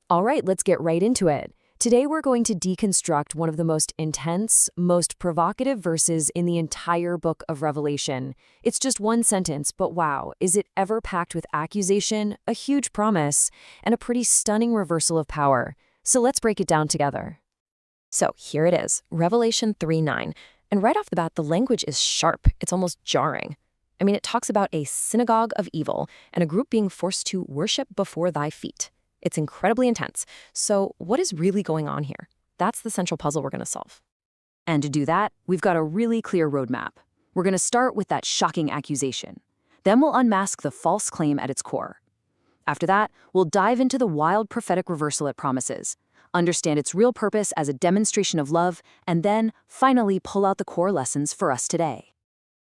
All right, let's get right into it. Today we're going to deconstruct one of the most intense, most provocative verses in the entire book of Revelation. It's just one sentence, but wow, is it ever packed with accusation, a huge promise, and a pretty stunning reversal of power. So let's break it down together. So here it is, Revelation 3:9. And right off the bat, the language is sharp. It's almost jarring. I mean, it talks about a synagogue of evil and a group being forced to worship before thy feet. It's incredibly intense. So what is really going on here? That's the central puzzle we're going to solve. And to do that, we've got a really clear roadmap. We're going to start with that shocking accusation. Then we'll unmask the false claim at its core. After that, we'll dive into the wild prophetic reversal it promises, understand its real purpose as a demonstration of love, and then, finally, pull out the core lessons for us today.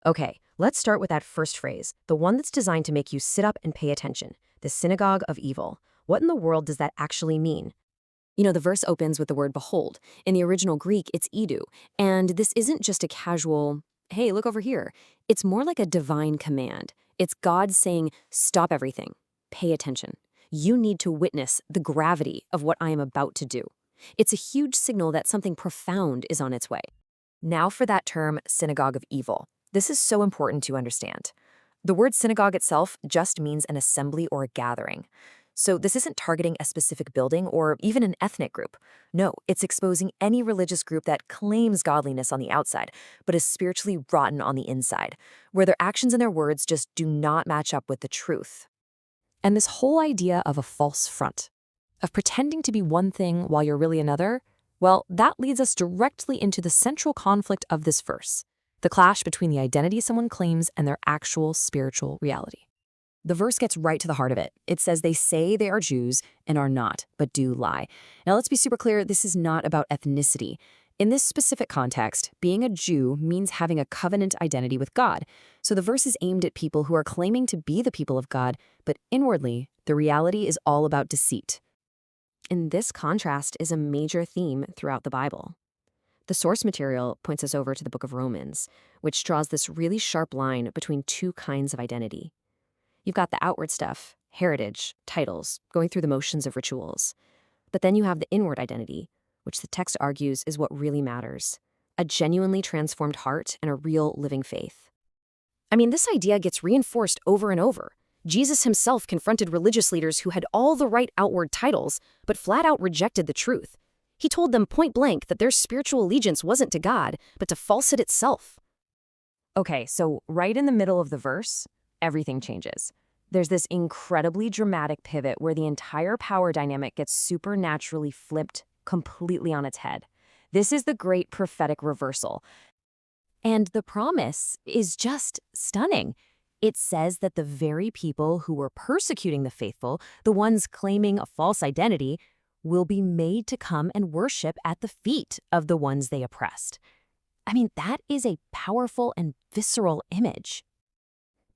Okay, let's start with that first phrase, the one that's designed to make you sit up and pay attention, the synagogue of evil. What in the world does that actually mean? You know, the verse opens with the word behold. In the original Greek, it's idu. And this isn't just a casual, hey, look over here. It's more like a divine command. It's God saying, stop everything. Pay attention. You need to witness the gravity of what I am about to do. It's a huge signal that something profound is on its way. Now for that term, synagogue of evil. This is so important to understand. The word synagogue itself just means an assembly or a gathering. So this isn't targeting a specific building or even an ethnic group. No, it's exposing any religious group that claims godliness on the outside, but is spiritually rotten on the inside, where their actions and their words just do not match up with the truth. And this whole idea of a false front, of pretending to be one thing while you're really another, well, that leads us directly into the central conflict of this verse, the clash between the identity someone claims and their actual spiritual reality. The verse gets right to the heart of it. It says they say they are Jews and are not, but do lie. Now let's be super clear, this is not about ethnicity. In this specific context, being a Jew means having a covenant identity with God. So the verse is aimed at people who are claiming to be the people of God, but inwardly, the reality is all about deceit. And this contrast is a major theme throughout the Bible. The source material points us over to the book of Romans, which draws this really sharp line between two kinds of identity. You've got the outward stuff, heritage, titles, going through the motions of rituals. But then you have the inward identity, which the text argues is what really matters, a genuinely transformed heart and a real living faith. I mean, this idea gets reinforced over and over. Jesus himself confronted religious leaders who had all the right outward titles, but flat out rejected the truth. He told them point blank that their spiritual allegiance wasn't to God, but to falsehood itself. Okay, so right in the middle of the verse, everything changes. There's this incredibly dramatic pivot where the entire power dynamic gets supernaturally flipped completely on its head. This is the great prophetic reversal. And the promise is just stunning. It says that the very people who were persecuting the faithful, the ones claiming a false identity, will be made to come and worship at the feet of the ones they oppressed. I mean, that is a powerful and visceral image.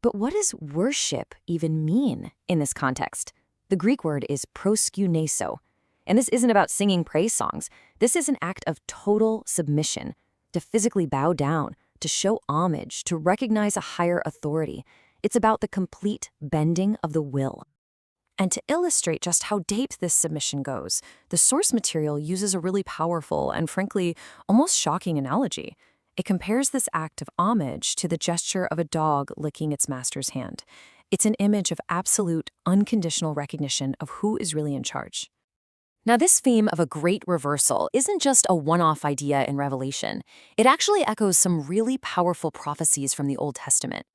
But what does worship even mean in this context? The Greek word is proskuneso, and this isn't about singing praise songs. This is an act of total submission, to physically bow down, to show homage, to recognize a higher authority. It's about the complete bending of the will. And to illustrate just how deep this submission goes, the source material uses a really powerful and frankly, almost shocking analogy. It compares this act of homage to the gesture of a dog licking its master's hand. It's an image of absolute, unconditional recognition of who is really in charge. Now, this theme of a great reversal isn't just a one-off idea in Revelation. It actually echoes some really powerful prophecies from the Old Testament.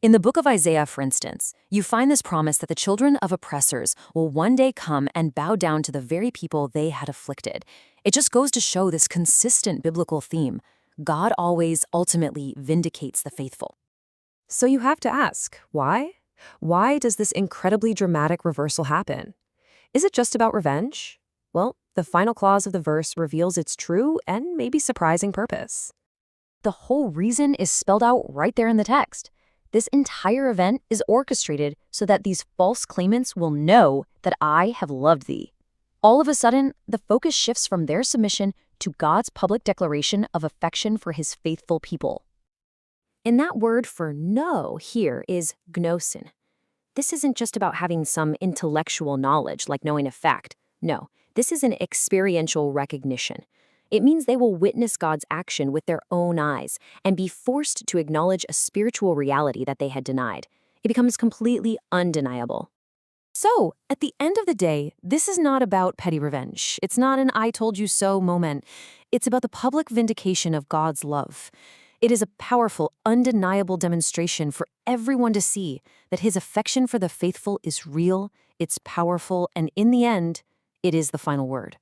In the book of Isaiah, for instance, you find this promise that the children of oppressors will one day come and bow down to the very people they had afflicted. It just goes to show this consistent biblical theme. God always ultimately vindicates the faithful. So you have to ask, why? Why does this incredibly dramatic reversal happen? Is it just about revenge? Well, the final clause of the verse reveals its true and maybe surprising purpose. The whole reason is spelled out right there in the text. This entire event is orchestrated so that these false claimants will know that I have loved thee. All of a sudden, the focus shifts from their submission to God's public declaration of affection for his faithful people. And that word for know here is gnosin. This isn't just about having some intellectual knowledge like knowing a fact. No, This is an experiential recognition. It means they will witness God's action with their own eyes and be forced to acknowledge a spiritual reality that they had denied. It becomes completely undeniable. So, at the end of the day, this is not about petty revenge. It's not an I told you so moment. It's about the public vindication of God's love. It is a powerful, undeniable demonstration for everyone to see that his affection for the faithful is real, it's powerful, and in the end, it is the final word.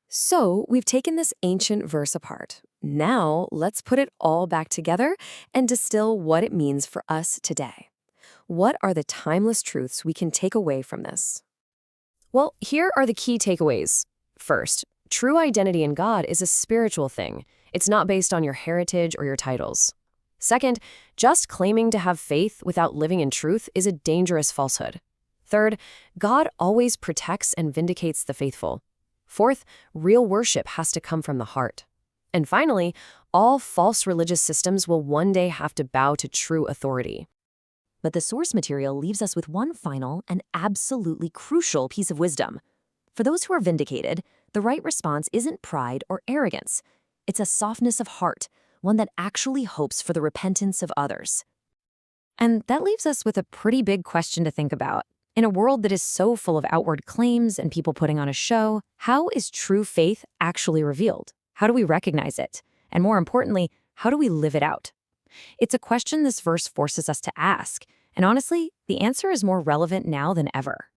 So, we've taken this ancient verse apart. Now, let's put it all back together and distill what it means for us today. What are the timeless truths we can take away from this? Well, here are the key takeaways. First, true identity in God is a spiritual thing. It's not based on your heritage or your titles. Second, just claiming to have faith without living in truth is a dangerous falsehood. Third, God always protects and vindicates the faithful. Fourth, real worship has to come from the heart. And finally, all false religious systems will one day have to bow to true authority. But the source material leaves us with one final and absolutely crucial piece of wisdom. For those who are vindicated, the right response isn't pride or arrogance. It's a softness of heart, one that actually hopes for the repentance of others. And that leaves us with a pretty big question to think about. In a world that is so full of outward claims and people putting on a show, how is true faith actually revealed? How do we recognize it? And more importantly, how do we live it out? It's a question this verse forces us to ask, and honestly, the answer is more relevant now than ever.